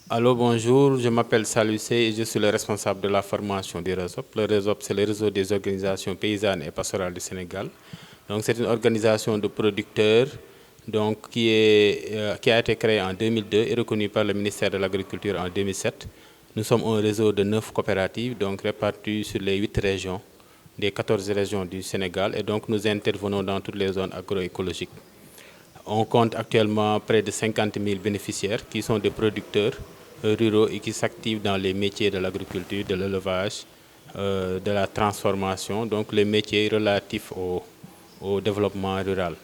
Allô, bonjour, je m'appelle Salucé et je suis le responsable de la formation du RESOP. Le RESOP, c'est le réseau des organisations paysannes et pastorales du Sénégal. Donc, c'est une organisation de producteurs qui a été créée en 2002 et reconnue par le ministère de l'Agriculture en 2007. Nous sommes un réseau de 9 coopératives réparties sur les 8 régions des 14 régions du Sénégal et donc nous intervenons dans toutes les zones agroécologiques. On compte actuellement près de 50 000 bénéficiaires qui sont des producteurs ruraux et qui s'activent dans les métiers de l'agriculture, de l'élevage, de la transformation, donc les métiers relatifs au développement rural.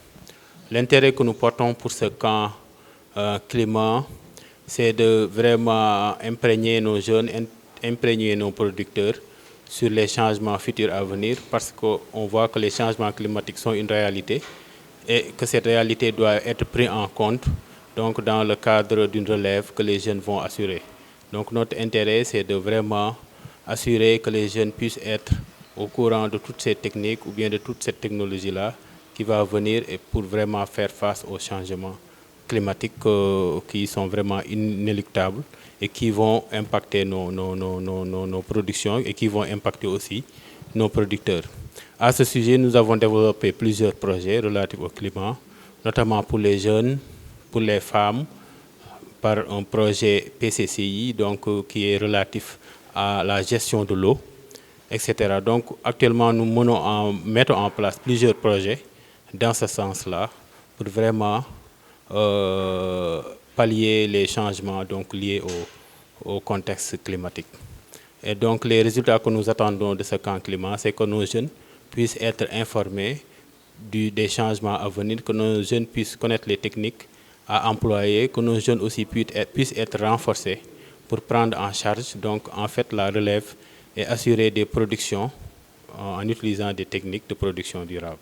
L'intérêt que nous portons pour ce camp climat, c'est de vraiment imprégner nos jeunes, imprégner nos producteurs sur les changements futurs à venir parce qu'on voit que les changements climatiques sont une réalité et que cette réalité doit être prise en compte donc dans le cadre d'une relève que les jeunes vont assurer. Donc notre intérêt, c'est de vraiment assurer que les jeunes puissent être au courant de toutes ces techniques ou bien de toute cette technologie-là qui va venir et pour vraiment faire face aux changements climatiques qui sont vraiment inéluctables et qui vont impacter nos productions et qui vont impacter aussi nos producteurs. À ce sujet, nous avons développé plusieurs projets relatifs au climat, notamment pour les jeunes, pour les femmes, par un projet PCCI qui est relatif à la gestion de l'eau, etc. Donc actuellement, nous mettons en place plusieurs projets dans ce sens-là pour vraiment pallier les changements liés au contexte climatique. Et donc les résultats que nous attendons de ce camp climat, c'est que nos jeunes puissent être informés des changements à venir, que nos jeunes puissent connaître les techniques à employer, que nos jeunes aussi puissent être renforcés pour prendre en charge la relève et assurer des productions en utilisant des techniques de production durable.